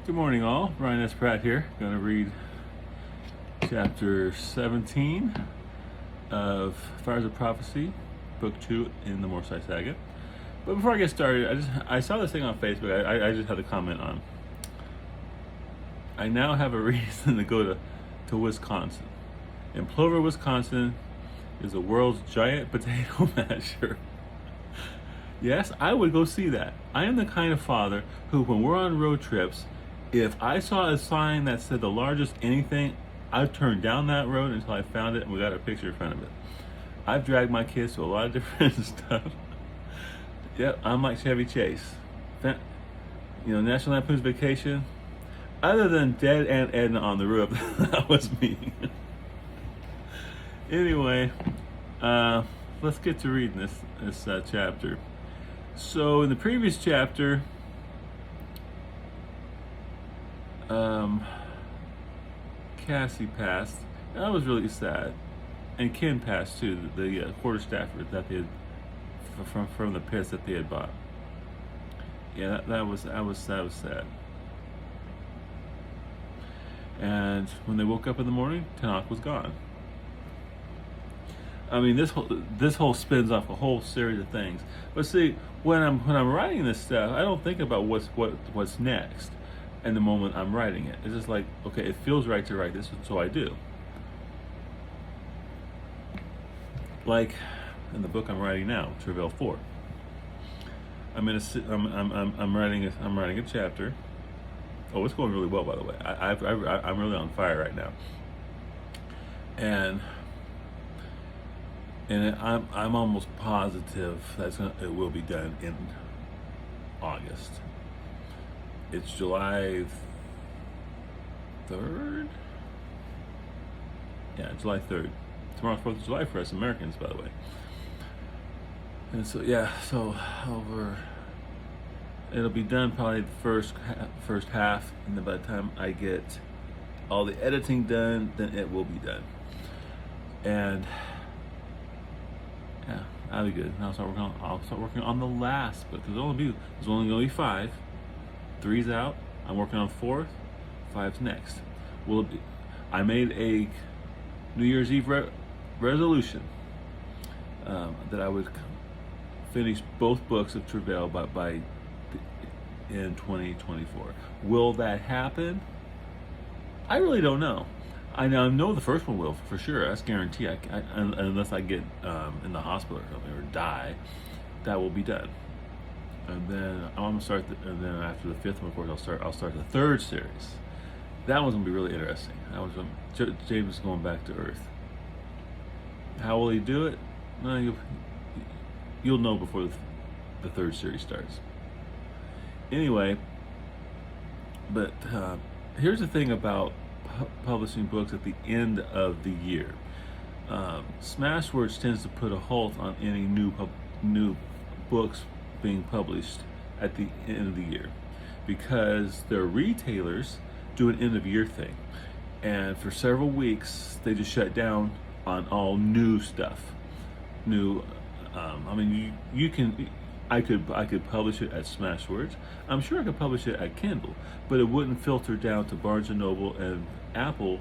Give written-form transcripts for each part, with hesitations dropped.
Good morning, all. Brian S. Pratt here. Going to read chapter 17 of Fires of Prophecy, book 2 in the Morcyth Saga. But before I get started, I saw this thing on Facebook. I just had to comment on. I now have a reason to go to Wisconsin. In Plover, Wisconsin, is the world's giant potato masher. Yes, I would go see that. I am the kind of father who, when we're on road trips, if I saw a sign that said the largest anything, I'd turn down that road until I found it and we got a picture in front of it. I've dragged my kids to a lot of different stuff. Yep, I'm like Chevy Chase. National Lampoon's Vacation. Other than Dead Aunt Edna on the roof, that was me. Anyway, let's get to reading this chapter. So in the previous chapter, Cassie passed. That was really sad, and Ken passed too. The quarterstaffer that they had from the pits that they had bought. Yeah, that was sad. And when they woke up in the morning, Tanakh was gone. I mean, this whole spins off a whole series of things. But see, when I'm writing this stuff, I don't think about what's next. And the moment I'm writing it, it's just like, okay, it feels right to write this, so I do. Like in the book I'm writing now, Travail 4. I'm writing a chapter. Oh, it's going really well, by the way. I'm really on fire right now. And I'm almost positive it will be done in August. It's July 3rd? Yeah, July 3rd. Tomorrow's 4th of July for us Americans, by the way. And so, it'll be done probably the first half, and then by the time I get all the editing done, then it will be done. And yeah, that'll be good. And I'll start working on the last book. There's only going to be 5. 3's out. I'm working on 4th. 5's next. I made a New Year's Eve resolution that I would finish both books of Travail by in 2024. Will that happen? I really don't know. I know the first one will for sure. That's guaranteed. Unless I get in the hospital or something or die, that will be done. And then I'm gonna start. And then after the 5th one, of course, I'll start the 3rd series. That one's gonna be really interesting. That was James is going back to Earth. How will he do it? No, you'll know before the 3rd series starts. Anyway, but here's the thing about publishing books at the end of the year. Smashwords tends to put a halt on any new books being published at the end of the year because their retailers do an end of year thing, and for several weeks they just shut down on all new stuff. I could publish it at Smashwords. I'm sure I could publish it at Kindle, but it wouldn't filter down to Barnes & Noble and Apple,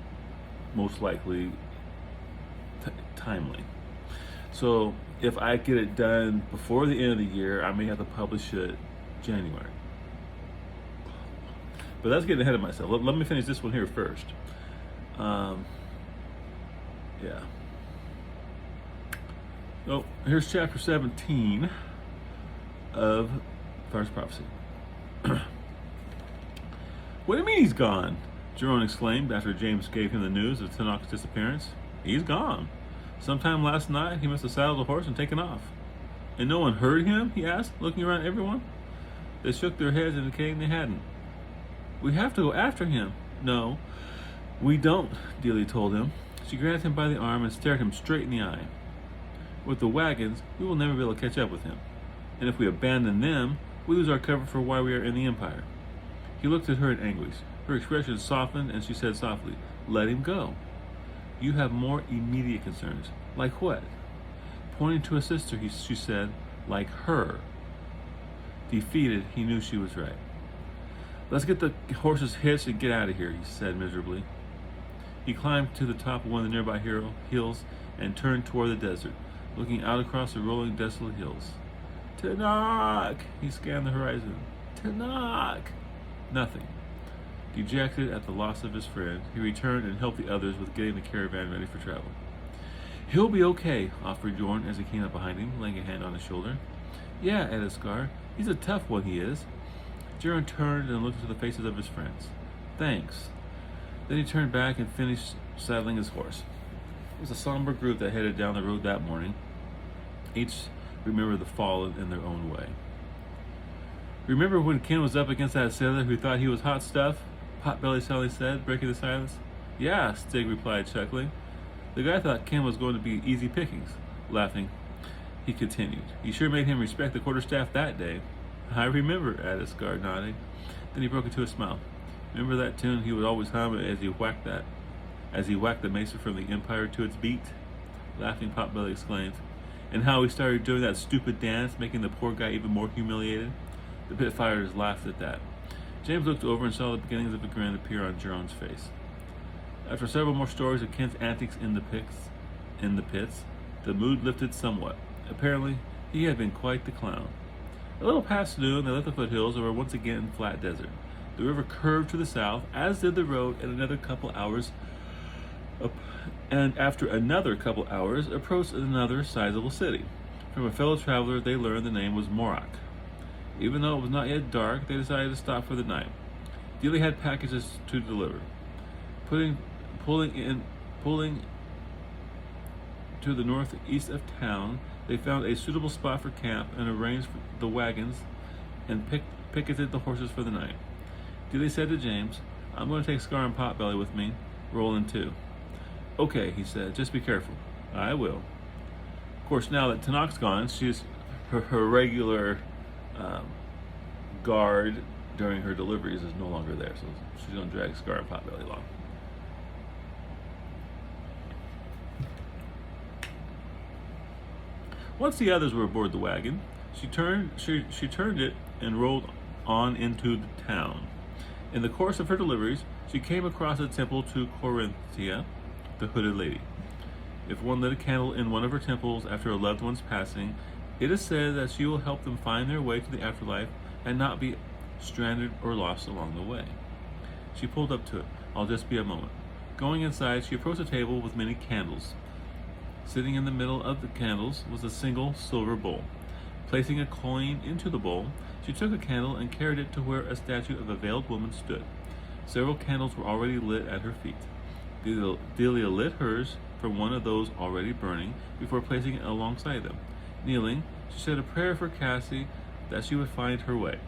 most likely timely. So if I get it done before the end of the year, I may have to publish it January. But that's getting ahead of myself. Let me finish this one here first. Yeah. So here's chapter 17 of Fires of Prophecy. What do you mean he's gone? Jerome exclaimed after James gave him the news of Tanakh's disappearance. He's gone. Sometime last night, he must have saddled a horse and taken off. And no one heard him? He asked, looking around at everyone. They shook their heads indicating they hadn't. We have to go after him. No, we don't, Dealey told him. She grabbed him by the arm and stared him straight in the eye. With the wagons, we will never be able to catch up with him. And if we abandon them, we lose our cover for why we are in the Empire. He looked at her in anguish. Her expression softened and she said softly, let him go. You have more immediate concerns. Like what? Pointing to a sister, she said, like her. Defeated, he knew she was right. Let's get the horses hitched and get out of here, he said miserably. He climbed to the top of one of the nearby hills and turned toward the desert, looking out across the rolling, desolate hills. Tanak! He scanned the horizon. Tanak! Nothing. Dejected at the loss of his friend, he returned and helped the others with getting the caravan ready for travel. He'll be okay, offered Jorn as he came up behind him, laying a hand on his shoulder. Yeah, added Scar. He's a tough one, he is. Jorn turned and looked into the faces of his friends. Thanks. Then he turned back and finished saddling his horse. It was a somber group that headed down the road that morning. Each remembered the fallen in their own way. Remember when Ken was up against that sailor who thought he was hot stuff? Potbelly Sally said, breaking the silence. Yeah, Stig replied, chuckling. The guy thought Ken was going to be easy pickings. Laughing, he continued. You sure made him respect the quarterstaff that day. I remember, added Scar, nodding. Then he broke into a smile. Remember that tune he would always hum as he whacked the mesa from the Empire to its beat? Laughing, Potbelly exclaimed. And how he started doing that stupid dance, making the poor guy even more humiliated? The pit-fighters laughed at that. James looked over and saw the beginnings of a grin appear on Jerome's face. After several more stories of Ken's antics in the pits, the mood lifted somewhat. Apparently, he had been quite the clown. A little past noon, they left the foothills and were once again in flat desert. The river curved to the south, as did the road, and after another couple hours, approached another sizable city. From a fellow traveler, they learned the name was Morcyth. Even though it was not yet dark, they decided to stop for the night. Dealey had packages to deliver. Pulling to the northeast of town, they found a suitable spot for camp and arranged for the wagons and picketed the horses for the night. Dealey said to James, I'm going to take Scar and Potbelly with me. Roll in too. Okay, he said, just be careful. I will. Of course, now that Tanak's gone, she's her regular guard during her deliveries is no longer there, so she's going to drag Scar and Potbelly along. Once the others were aboard the wagon, she turned it and rolled on into the town. In the course of her deliveries, she came across a temple to Corinthia, the hooded lady. If one lit a candle in one of her temples after a loved one's passing, it is said that she will help them find their way to the afterlife and not be stranded or lost along the way. She pulled up to it. I'll just be a moment. Going inside, she approached a table with many candles. Sitting in the middle of the candles was a single silver bowl. Placing a coin into the bowl, she took a candle and carried it to where a statue of a veiled woman stood. Several candles were already lit at her feet. Delia lit hers from one of those already burning before placing it alongside them. Kneeling, she said a prayer for Cassie that she would find her way.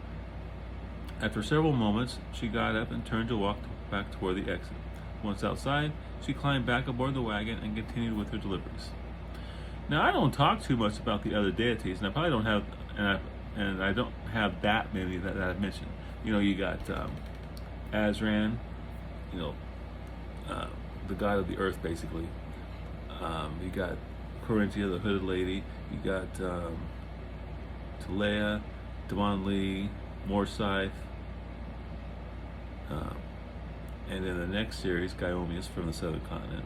After several moments, she got up and turned to walk back toward the exit. Once outside, she climbed back aboard the wagon and continued with her deliveries. Now, I don't talk too much about the other deities, and I probably don't have, and I don't have that many that I've mentioned. You know, you got Azran, you know, the god of the earth, basically. You got Corinthia, the hooded lady. You got Talea, Devon Lee, Morcyth, and in the next series, Gyomius from the southern continent.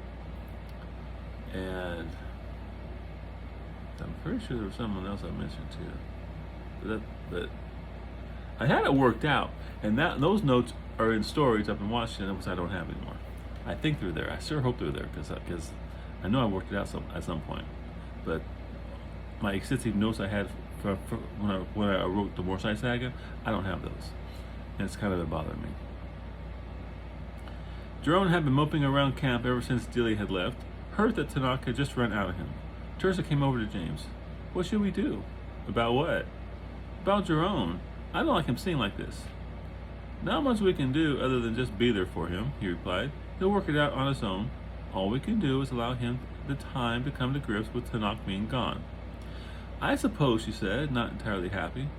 And I'm pretty sure there was someone else I mentioned too. But I had it worked out, and those notes are in storage up in Washington, which I don't have anymore. I think they're there. I sure hope they're there because I know I worked it out at some point. But my extensive notes I had for when I wrote the Morcyth Saga, I don't have those, and it's kind of been bothering me. Jerome had been moping around camp ever since Dealey had left, heard that Tanak had just run out of him. Teresa came over to James. What should we do? About what? About Jerome. I don't like him seeing like this. Not much we can do other than just be there for him, he replied. He'll work it out on his own. All we can do is allow him the time to come to grips with Tanak being gone. I suppose, she said, not entirely happy,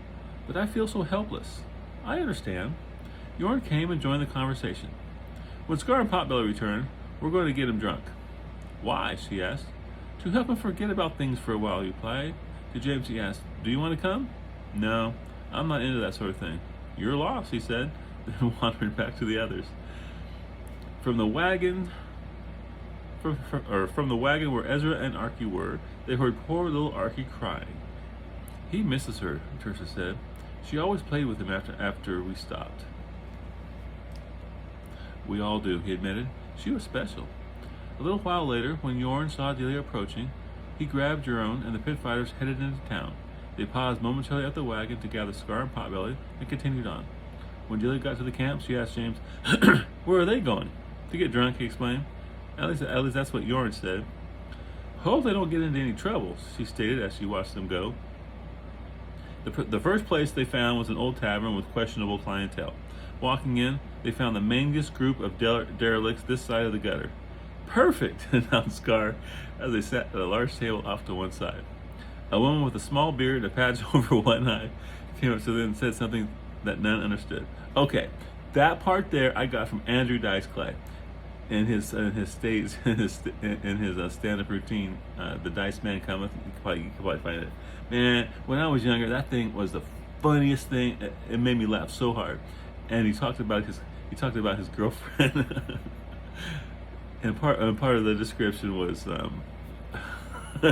but I feel so helpless. I understand. Yorn came and joined the conversation. When Scar and Potbelly returned, we're going to get him drunk. Why? She asked. To help him forget about things for a while, he replied. To James, he asked, do you want to come? No, I'm not into that sort of thing. You're lost, he said. and wandered back to the others. From the wagon where Ezra and Archie were, they heard poor little Archie crying. He misses her, Tersa said. She always played with him after we stopped. We all do, he admitted. She was special. A little while later, when Yorn saw Delia approaching, he grabbed Jerome and the pit fighters headed into town. They paused momentarily at the wagon to gather Scar and Potbelly and continued on. When Delia got to the camp, she asked James, "Where are they going?" "To get drunk," he explained. At least that's what Yorn said. "Hope they don't get into any trouble," she stated as she watched them go. The first place they found was an old tavern with questionable clientele. Walking in, they found the mangiest group of derelicts this side of the gutter. "Perfect," announced Scar as they sat at a large table off to one side. A woman with a small beard and a patch over one eye came up to them and said something that none understood. Okay, that part there I got from Andrew Dice Clay in his stand-up routine. The Dice Man Cometh. You can probably find it. Man, when I was younger, that thing was the funniest thing. It made me laugh so hard. And he talked about his girlfriend. And part of the description was a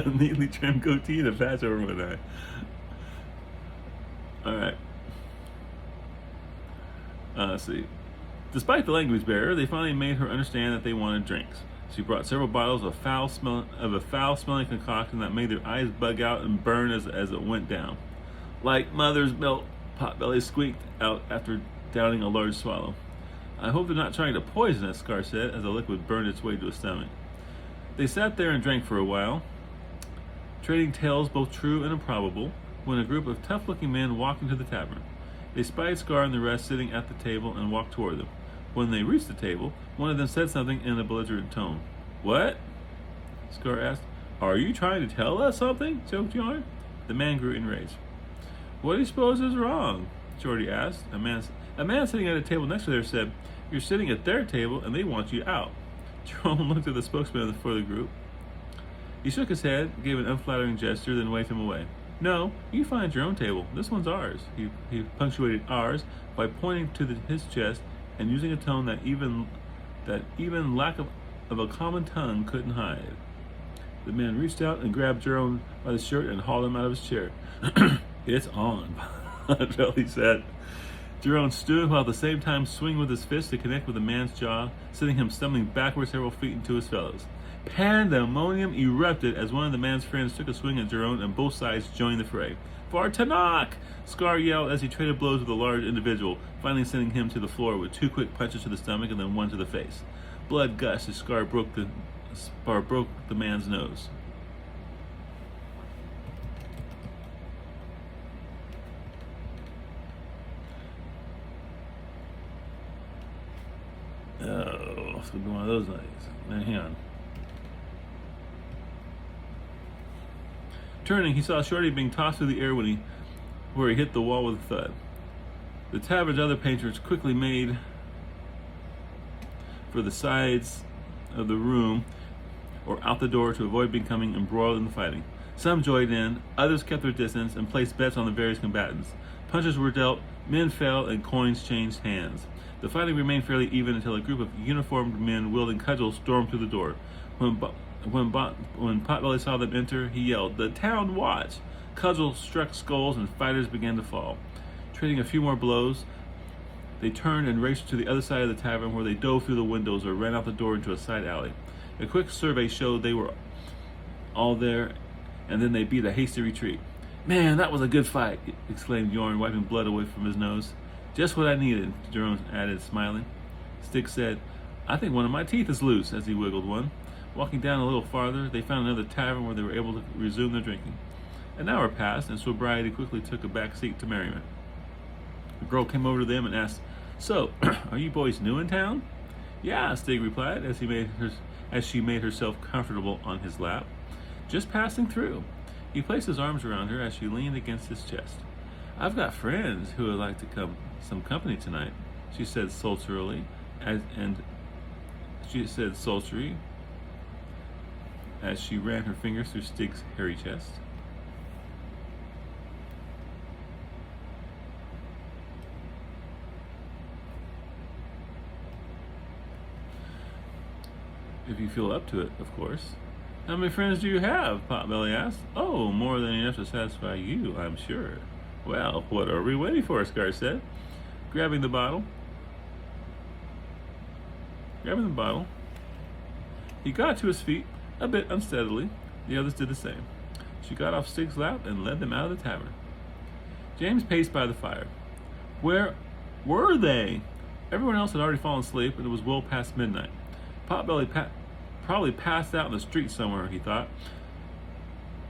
neatly trimmed goatee and a patch over one eye. All right. Let's see. Despite the language barrier, they finally made her understand that they wanted drinks. She brought several bottles of a foul-smelling concoction that made their eyes bug out and burn as it went down. "Like mother's milk," Potbelly squeaked out after downing a large swallow. "I hope they're not trying to poison us," Scar said, as the liquid burned its way to his stomach. They sat there and drank for a while, trading tales both true and improbable, when a group of tough-looking men walked into the tavern. They spied Scar and the rest sitting at the table and walked toward them. When they reached the table, one of them said something in a belligerent tone. "What?" Scar asked. "Are you trying to tell us something?" choked Yarn. The man grew enraged. "What do you suppose is wrong?" Shorty asked. A man sitting at a table next to her said, "You're sitting at their table and they want you out." Jerome looked at the spokesman for the group. He shook his head, gave an unflattering gesture, then waved him away. "No, you find your own table. This one's ours." He punctuated ours by pointing to his chest and using a tone that even lack of a common tongue couldn't hide. The man reached out and grabbed Jerome by the shirt and hauled him out of his chair. "It's on," Potbelly said. Jerome stood while at the same time swinging with his fist to connect with the man's jaw, sending him stumbling backwards several feet into his fellows. Pandemonium erupted as one of the man's friends took a swing at Jerome and both sides joined the fray. "For Tanakh!" Scar yelled as he traded blows with a large individual, finally sending him to the floor with 2 quick punches to the stomach and then 1 to the face. Blood gushed as Scar broke the man's nose. Oh, it's gonna be one of those nights. Now, hang on. Turning, he saw Shorty being tossed through the air where he hit the wall with a thud. The tavern's other patrons quickly made for the sides of the room or out the door to avoid becoming embroiled in the fighting. Some joined in, others kept their distance and placed bets on the various combatants. Punches were dealt, men fell, and coins changed hands. The fighting remained fairly even until a group of uniformed men wielding cudgels stormed through the door. When Potbelly saw them enter, he yelled, "The town watch!" Cudgels struck skulls and fighters began to fall. Trading a few more blows, they turned and raced to the other side of the tavern where they dove through the windows or ran out the door into a side alley. A quick survey showed they were all there, and then they beat a hasty retreat. "Man, that was a good fight," exclaimed Yorn, wiping blood away from his nose. "Just what I needed," Jerome added, smiling. Styx said, "I think one of my teeth is loose," as he wiggled one. Walking down a little farther, they found another tavern where they were able to resume their drinking. An hour passed, and sobriety quickly took a back seat to merriment. The girl came over to them and asked, "So, are you boys new in town?" "Yeah," Stig replied, as she made herself comfortable on his lap. "Just passing through." He placed his arms around her as she leaned against his chest. "I've got friends who would like to come some company tonight," she said sultrily, as she ran her fingers through Stig's hairy chest. If you feel up to it, of course. How many friends do you have? Potbelly asked. Oh, more than enough to satisfy you, I'm sure. Well, what are we waiting for? Scar said, grabbing the bottle. He got to his feet, a bit unsteadily. The others did the same. She got off Stig's lap and led them out of the tavern. James paced by the fire. Where were they? Everyone else had already fallen asleep, and it was well past midnight. Potbelly probably passed out in the street somewhere, he thought.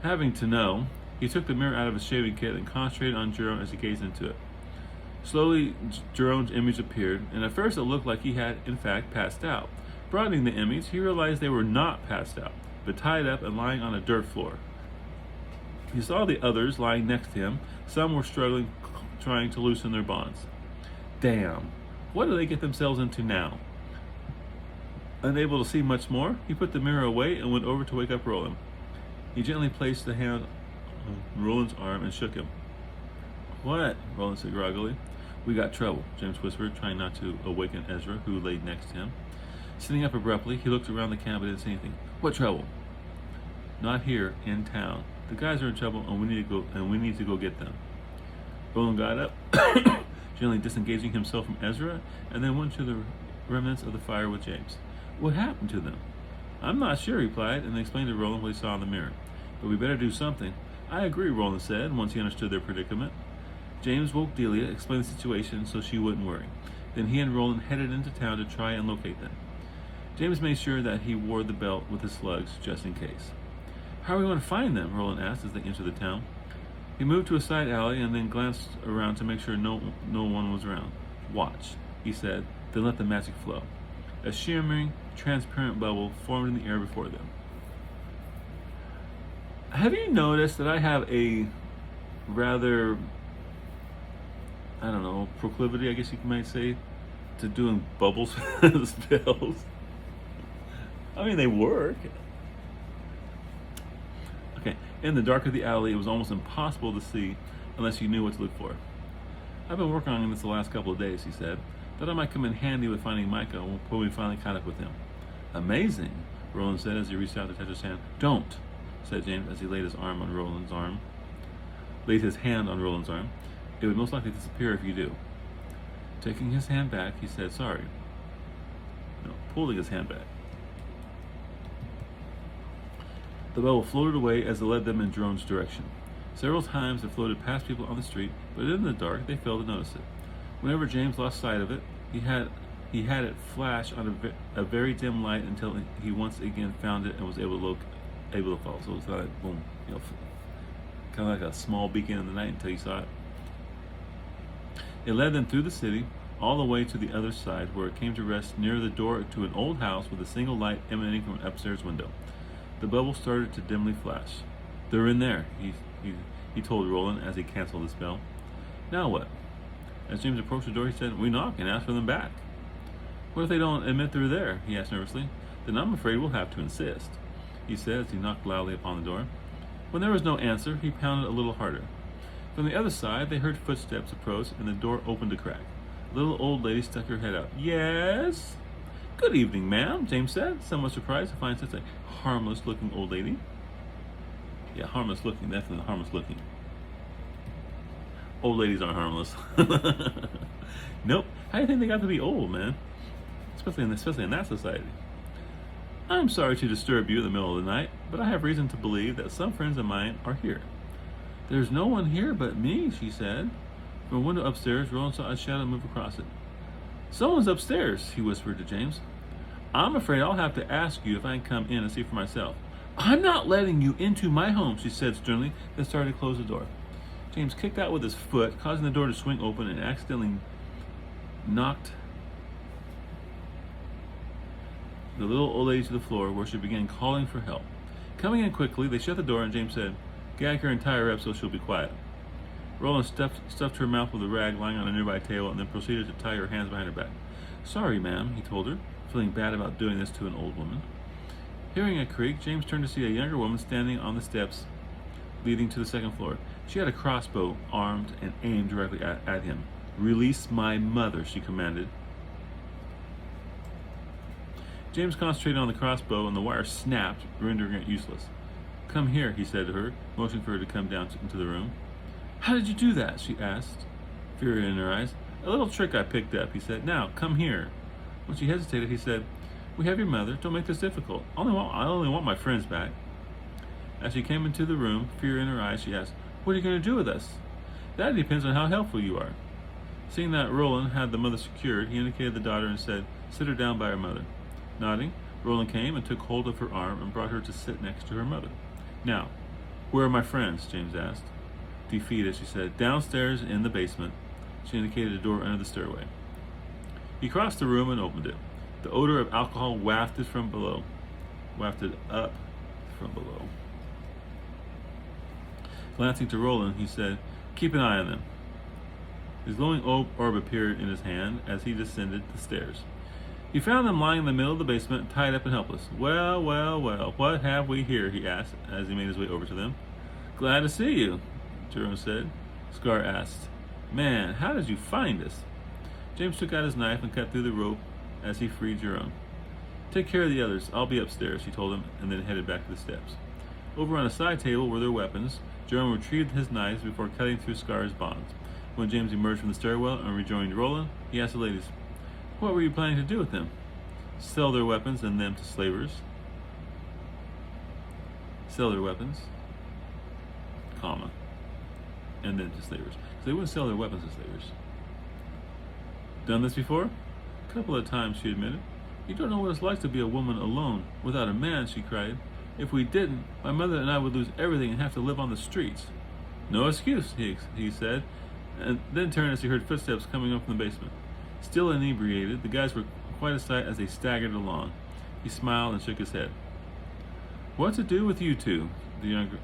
Having to know, he took the mirror out of his shaving kit and concentrated on Jerome as he gazed into it. Slowly, Jerome's image appeared, and at first it looked like he had, in fact, passed out. Broadening the image, he realized they were not passed out, but tied up and lying on a dirt floor. He saw the others lying next to him. Some were struggling, trying to loosen their bonds. Damn, what do they get themselves into now? Unable to see much more, he put the mirror away and went over to wake up Roland. He gently placed the hand on Roland's arm and shook him. What? Roland said groggily. We got trouble, James whispered, trying not to awaken Ezra, who lay next to him. Sitting up abruptly, he looked around the camp but didn't say anything. What trouble? Not here, in town. The guys are in trouble and we need to go get them. Roland got up, gently disengaging himself from Ezra, and then went to the remnants of the fire with James. What happened to them? I'm not sure, he replied, and explained to Roland what he saw in the mirror. But we better do something. I agree, Roland said, once he understood their predicament. James woke Delia, explained the situation so she wouldn't worry. Then he and Roland headed into town to try and locate them. James made sure that he wore the belt with his slugs, just in case. How are we going to find them? Roland asked as they entered the town. He moved to a side alley and then glanced around to make sure no one was around. Watch, he said, then let the magic flow. A shimmering, transparent bubble formed in the air before them. Have you noticed that I have a rather, proclivity, I guess you might say, to doing bubble spells? I mean, they work. Okay, in the dark of the alley, it was almost impossible to see unless you knew what to look for. I've been working on this the last couple of days, he said. Thought I might come in handy with finding Miko when we finally caught up with him. Amazing, Roland said as he reached out to touch his hand. Don't, said James as he laid his hand on Roland's arm. It would most likely disappear if you do. Taking his hand back, he said, sorry. No, pulling his hand back. The bubble floated away as it led them in Jerome's direction. Several times it floated past people on the street, but in the dark they failed to notice it. Whenever James lost sight of it, he had it flash on a very dim light until he once again found it and was able to follow. So it was like boom, kind of like a small beacon in the night until you saw it. It led them through the city, all the way to the other side, where it came to rest near the door to an old house with a single light emanating from an upstairs window. The bubble started to dimly flash. They're in there, he told Roland as he canceled the spell. Now what? As James approached the door, he said, we knock and ask for them back. What if they don't admit they're there? He asked nervously. Then I'm afraid we'll have to insist, he said as he knocked loudly upon the door. When there was no answer, he pounded a little harder. From the other side, they heard footsteps approach and the door opened a crack. A little old lady stuck her head out. Yes? Good evening, ma'am, James said, somewhat surprised to find such a harmless-looking old lady. Yeah, harmless-looking, definitely harmless-looking. Old ladies aren't harmless. Nope. How do you think they got to be old, man? Especially in that society. I'm sorry to disturb you in the middle of the night, but I have reason to believe that some friends of mine are here. There's no one here but me, she said. From a window upstairs, Roland saw a shadow move across it. Someone's upstairs, he whispered to James. I'm afraid I'll have to ask you if I can come in and see for myself. I'm not letting you into my home, she said sternly, then started to close the door. James kicked out with his foot, causing the door to swing open and accidentally knocked the little old lady to the floor, where she began calling for help. Coming in quickly, they shut the door and James said, gag her and tie her up so she'll be quiet. Roland stuffed her mouth with a rag lying on a nearby table and then proceeded to tie her hands behind her back. Sorry, ma'am, he told her, feeling bad about doing this to an old woman. Hearing a creak, James turned to see a younger woman standing on the steps leading to the second floor. She had a crossbow armed and aimed directly at him. Release my mother, she commanded. James concentrated on the crossbow, and the wire snapped, rendering it useless. "Come here," he said to her, motioning for her to come down into the room. "How did you do that?" she asked, fury in her eyes. "A little trick I picked up," he said. "Now, come here." When she hesitated, he said, "We have your mother. Don't make this difficult. I only want my friends back." As she came into the room, fear in her eyes, she asked, "What are you going to do with us?" "That depends on how helpful you are." Seeing that Roland had the mother secured, he indicated the daughter and said, "Sit her down by her mother." Nodding, Roland came and took hold of her arm and brought her to sit next to her mother. "Now, where are my friends?" James asked. Defeated, she said, "Downstairs in the basement." She indicated a door under the stairway. He crossed the room and opened it. The odor of alcohol wafted up from below. Glancing to Roland, he said, "Keep an eye on them." His glowing orb appeared in his hand as he descended the stairs. He found them lying in the middle of the basement, tied up and helpless. "Well, well, well, what have we here?" he asked as he made his way over to them. "Glad to see you," Jerome said. Scar asked, "Man, how did you find us?" James took out his knife and cut through the rope as he freed Jerome. "Take care of the others. I'll be upstairs," he told him, and then headed back to the steps. Over on a side table were their weapons. Jerome retrieved his knives before cutting through Scar's bonds. When James emerged from the stairwell and rejoined Roland, he asked the ladies, "What were you planning to do with them?" "Sell their weapons and them to slavers." Sell their weapons, comma, and then to slavers. So they wouldn't sell their weapons to slavers. "Done this before?" "A couple of times," she admitted. "You don't know what it's like to be a woman alone, without a man," she cried. "If we didn't, my mother and I would lose everything and have to live on the streets." "No excuse," he said, and then turned as he heard footsteps coming up from the basement. Still inebriated, the guys were quite a sight as they staggered along. He smiled and shook his head. "What's it do with you two?" the younger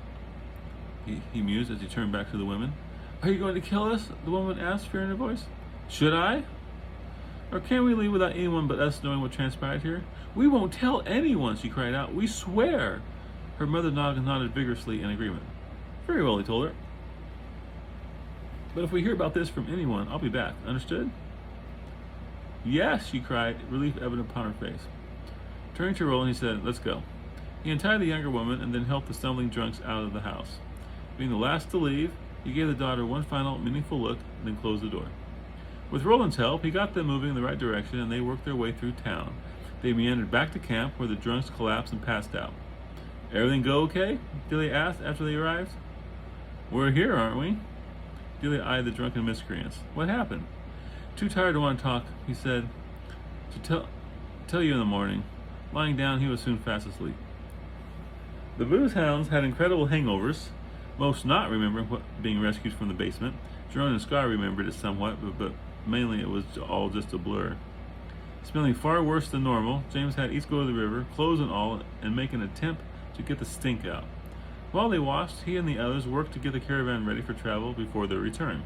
he mused as he turned back to the women. "Are you going to kill us?" the woman asked, fear in her voice. "Should I? Or can we leave without anyone but us knowing what transpired here?" "We won't tell anyone," she cried out. "We swear." Her mother nodded vigorously in agreement. "Very well," he told her. "But if we hear about this from anyone, I'll be back. Understood?" "Yes," she cried, relief evident upon her face. Turning to Roland, he said, "Let's go." He untied the younger woman and then helped the stumbling drunks out of the house. Being the last to leave, he gave the daughter one final meaningful look and then closed the door. With Roland's help, he got them moving in the right direction and they worked their way through town. They meandered back to camp where the drunks collapsed and passed out. "Everything go okay?" Delia asked after they arrived. "We're here, aren't we?" Delia eyed the drunken miscreants. "What happened?" "Too tired to want to talk," he said. "To tell you in the morning." Lying down, he was soon fast asleep. The booze hounds had incredible hangovers, most not remembering being rescued from the basement. Jerome and Scar remembered it somewhat, but mainly it was all just a blur. Smelling far worse than normal, James had each go to the river, clothes and all, and make an attempt to get the stink out. While they washed, he and the others worked to get the caravan ready for travel before their return.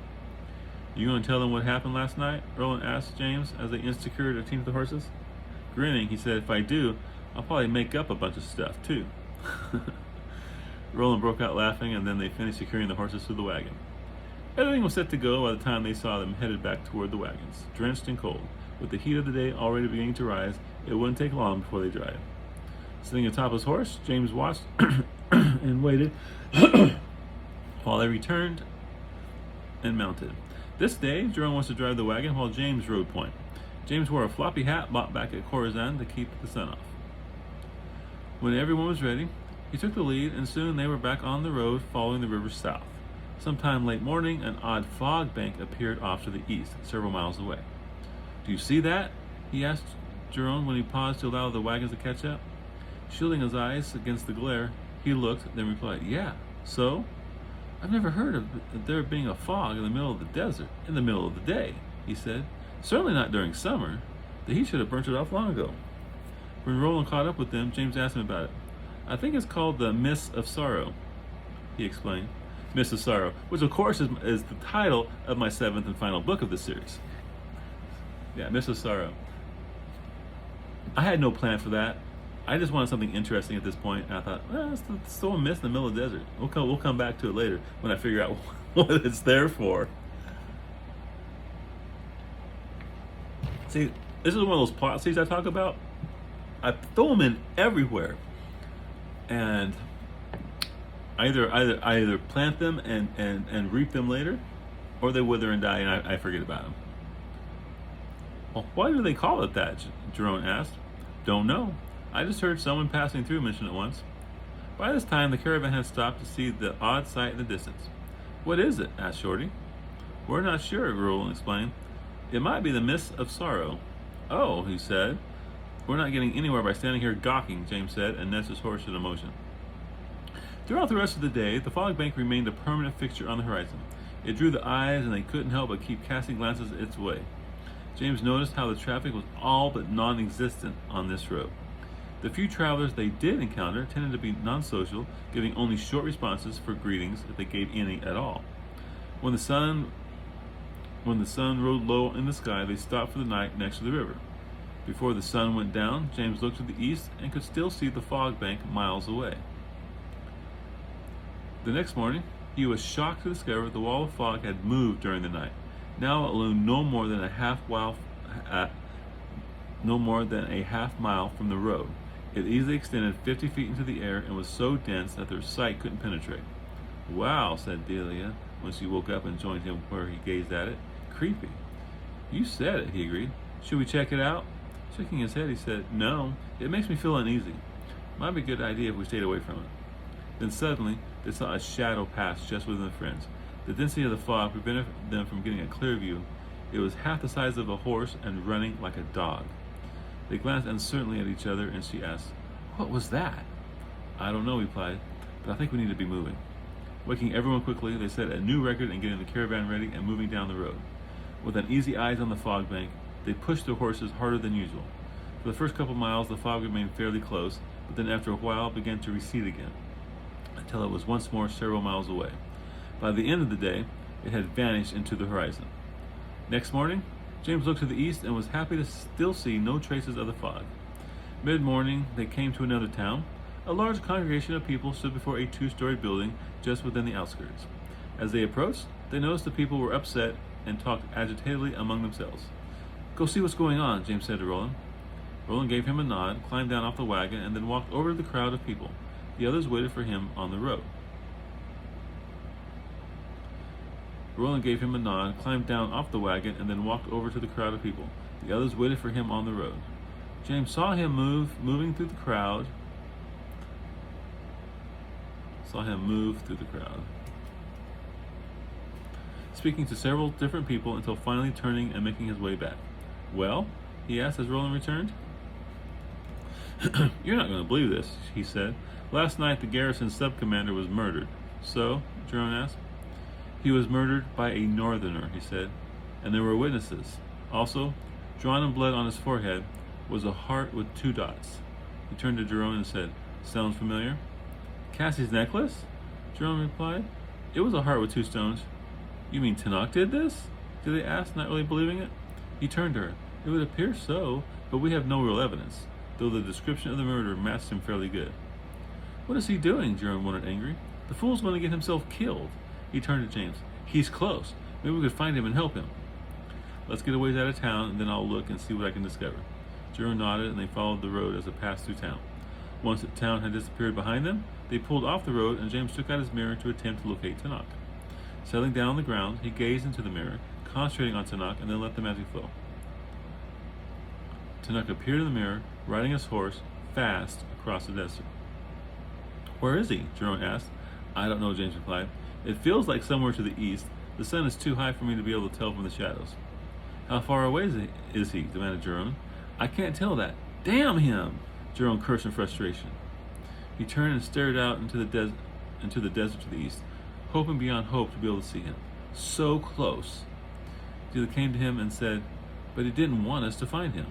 "You going to tell them what happened last night?" Roland asked James as they secured a team of the horses. Grinning, he said, "If I do, I'll probably make up a bunch of stuff, too." Roland broke out laughing, and then they finished securing the horses to the wagon. Everything was set to go by the time they saw them headed back toward the wagons, drenched and cold. With the heat of the day already beginning to rise, it wouldn't take long before they dried. Sitting atop his horse, James watched and waited while they returned and mounted. This day, Jerome was to drive the wagon while James rode point. James wore a floppy hat bought back at Corazon to keep the sun off. When everyone was ready, he took the lead, and soon they were back on the road following the river south. Sometime late morning, an odd fog bank appeared off to the east, several miles away. "Do you see that?" he asked Jerome when he paused to allow the wagons to catch up. Shielding his eyes against the glare, he looked, then replied, "Yeah, so? I've never heard of there being a fog in the middle of the desert, in the middle of the day," he said. "Certainly not during summer. The heat should have burnt it off long ago." When Roland caught up with them, James asked him about it. "I think it's called the Mist of Sorrow," he explained. Mist of Sorrow, which of course is the title of my 7th and final book of the series. Yeah, Mist of Sorrow. I had no plan for that. I just wanted something interesting at this point, and I thought, well, it's still a mist in the middle of the desert. We'll come back to it later when I figure out what it's there for. See, this is one of those plot seeds I talk about. I throw them in everywhere, and either plant them and reap them later, or they wither and die, and I forget about them. Well, why do they call it that? Jerome asked. Don't know. I just heard someone passing through mention it once. By this time, the caravan had stopped to see the odd sight in the distance. What is it? Asked Shorty. We're not sure, Roland explained. It might be the mist of sorrow. Oh, he said. We're not getting anywhere by standing here gawking, James said, and nudged his horse into motion. Throughout the rest of the day, the fog bank remained a permanent fixture on the horizon. It drew the eyes, and they couldn't help but keep casting glances its way. James noticed how the traffic was all but non-existent on this road. The few travelers they did encounter tended to be non-social, giving only short responses for greetings if they gave any at all. When the sun rode low in the sky, they stopped for the night next to the river. Before the sun went down, James looked to the east and could still see the fog bank miles away. The next morning, he was shocked to discover the wall of fog had moved during the night. Now it loomed no more than a half mile from the road. It easily extended 50 feet into the air and was so dense that their sight couldn't penetrate. Wow, said Delia when she woke up and joined him where he gazed at it. Creepy. You said it, he agreed. Should we check it out? Shaking his head, he said, No, it makes me feel uneasy. Might be a good idea if we stayed away from it. Then suddenly, they saw a shadow pass just within the friends. The density of the fog prevented them from getting a clear view. It was half the size of a horse and running like a dog. They glanced uncertainly at each other, and she asked, What was that? I don't know, he replied, but I think we need to be moving. Waking everyone quickly, they set a new record in getting the caravan ready and moving down the road. With uneasy eyes on the fog bank, they pushed their horses harder than usual. For the first couple miles, the fog remained fairly close, but then after a while began to recede again, until it was once more several miles away. By the end of the day, it had vanished into the horizon. Next morning, James looked to the east and was happy to still see no traces of the fog. Mid-morning, they came to another town. A large congregation of people stood before a two-story building just within the outskirts. As they approached, they noticed the people were upset and talked agitatedly among themselves. Go see what's going on, James said to Roland. Roland gave him a nod, climbed down off the wagon, and then walked over to the crowd of people. The others waited for him on the road. Roland gave him a nod, climbed down off the wagon, and then walked over to the crowd of people. The others waited for him on the road. James saw him moving through the crowd. Speaking to several different people until finally turning and making his way back. Well, he asked as Roland returned. You're not going to believe this, he said. Last night the garrison sub-commander was murdered. So? Jerome asked. He was murdered by a northerner, he said, and there were witnesses. Also, drawn in blood on his forehead was a heart with 2 dots. He turned to Jerome and said, Sounds familiar? Cassie's necklace? Jerome replied. It was a heart with 2 stones. You mean Tanakh did this? Did they ask, not really believing it? He turned to her. It would appear so, but we have no real evidence, though the description of the murder matched him fairly good. What is he doing? Jerome wondered, angry. The fool's going to get himself killed. He turned to James. He's close. Maybe we could find him and help him. Let's get a ways out of town, and then I'll look and see what I can discover. Jerome nodded, and they followed the road as it passed through town. Once the town had disappeared behind them, they pulled off the road, and James took out his mirror to attempt to locate Tanakh. Settling down on the ground, he gazed into the mirror, concentrating on Tanakh, and then let the magic flow. Tanakh appeared in the mirror, riding his horse, fast across the desert. Where is he? Jerome asked. I don't know, James replied. It feels like somewhere to the east. The sun is too high for me to be able to tell from the shadows. How far away is he? Demanded Jerome. I can't tell that. Damn him! Jerome cursed in frustration. He turned and stared out into the desert to the east, hoping beyond hope to be able to see him. So close. Delia came to him and said, But he didn't want us to find him.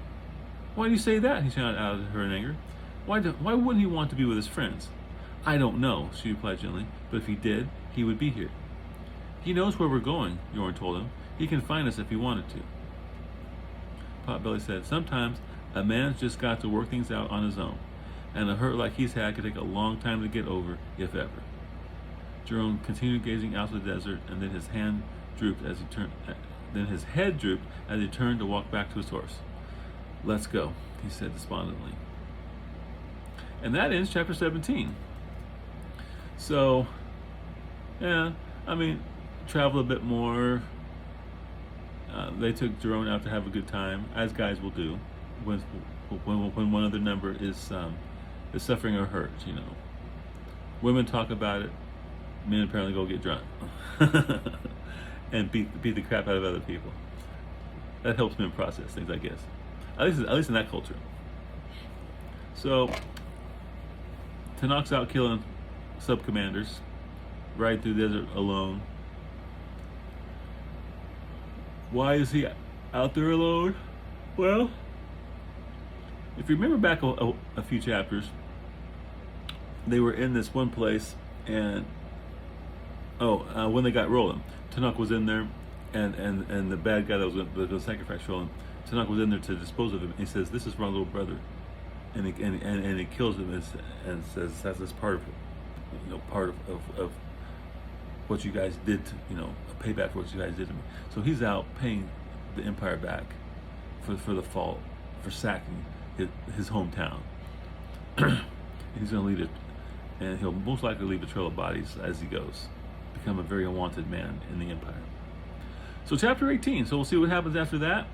Why do you say that? He shouted out at her in anger. Why wouldn't he want to be with his friends? I don't know, she replied gently, but if he did, he would be here. He knows where we're going, Yorn told him. He can find us if he wanted to. Potbelly said, Sometimes a man's just got to work things out on his own, and a hurt like he's had could take a long time to get over, if ever. Jerome continued gazing out to the desert, and then his head drooped as he turned to walk back to his horse. Let's go, he said despondently. And that ends chapter 17. So, yeah, I mean, travel a bit more. They took Jerome out to have a good time, as guys will do when one other member is suffering or hurt. You know, women talk about it. Men apparently go get drunk and beat the crap out of other people. That helps men process things, I guess. At least in that culture. So, Tanak's out killing sub-commanders, riding through the desert alone. Why is he out there alone? Well, if you remember back a few chapters, they were in this one place, and when they got rolling, Tanakh was in there, and the bad guy that was going to sacrifice Roland, Tanakh was in there to dispose of him. He says, "This is my little brother," and he kills him and says, "That's part of what you guys did to, a payback for what you guys did to me." So he's out paying the Empire back for the fault, for sacking his hometown. He's going to lead it, and he'll most likely leave a trail of bodies as he goes, become a very unwanted man in the Empire. So chapter 18, so we'll see what happens after that.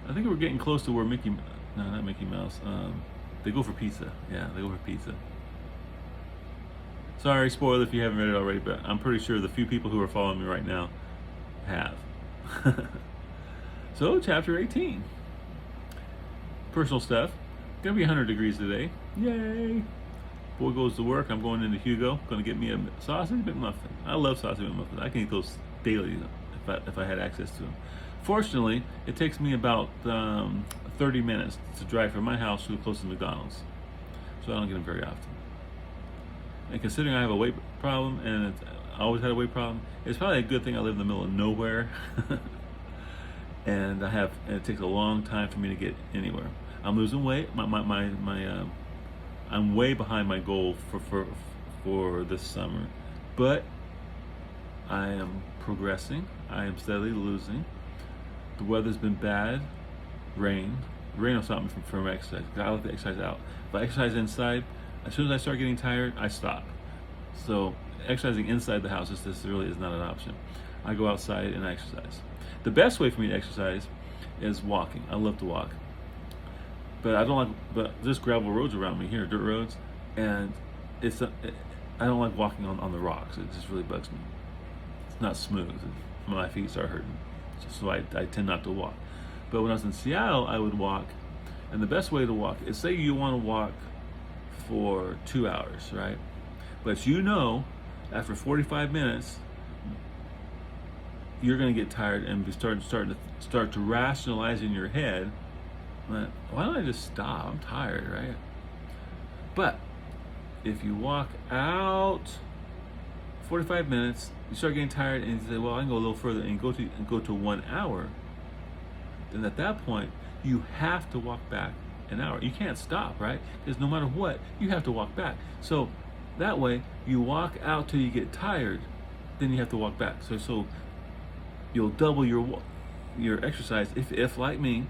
I think we're getting close to where not Mickey Mouse, they go for pizza. Yeah, they go for pizza. Sorry, spoiler if you haven't read it already, but I'm pretty sure the few people who are following me right now have. So, chapter 18. Personal stuff. Gonna be 100 degrees today. Yay! Boy goes to work. I'm going into Hugo. Gonna get me a sausage McMuffin. I love sausage McMuffins. I can eat those daily if I had access to them. Fortunately, it takes me about 30 minutes to drive from my house to the closest McDonald's, so I don't get them very often. And considering I have a weight problem, and I always had a weight problem, it's probably a good thing I live in the middle of nowhere. and it takes a long time for me to get anywhere. I'm losing weight. I'm way behind my goal for this summer, but I am progressing. I am steadily losing. The weather's been bad. Rain will stop me from exercise. I like to exercise out. If I exercise inside, as soon as I start getting tired, I stop. So exercising inside the house this really is not an option. I go outside and I exercise. The best way for me to exercise is walking. I love to walk, but But there's gravel roads around me here, dirt roads, and I don't like walking on the rocks. It just really bugs me. It's not smooth. My feet start hurting, so I tend not to walk. But when I was in Seattle, I would walk, and the best way to walk is, say you want to walk for 2 hours, right? But after 45 minutes, you're going to get tired and start to rationalize in your head, why don't I just stop? I'm tired, right? But if you walk out 45 minutes, you start getting tired, and you say, "Well, I can go a little further," and go to 1 hour. Then at that point, you have to walk back an hour. You can't stop, right? Because no matter what, you have to walk back. So that way, you walk out till you get tired, then you have to walk back. So you'll double your exercise if like me,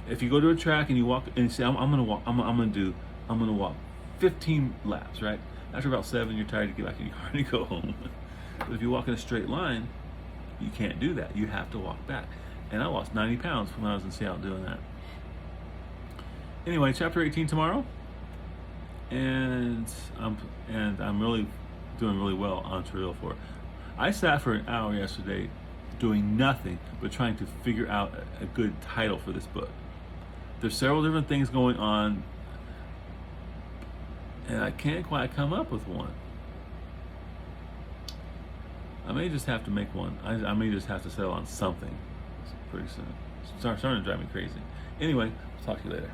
if you go to a track and you walk and you say, I'm gonna walk 15 laps, right? After about 7, you're tired to get back in your car and go home. But if you walk in a straight line, you can't do that. You have to walk back. And I lost 90 pounds when I was in Seattle doing that. Anyway, chapter 18 tomorrow, and I'm really doing really well on Trail 4. I sat for an hour yesterday doing nothing but trying to figure out a good title for this book. There's several different things going on, and I can't quite come up with one. I may just have to make one. I may just have to settle on something pretty soon. It's starting to drive me crazy. Anyway, talk to you later.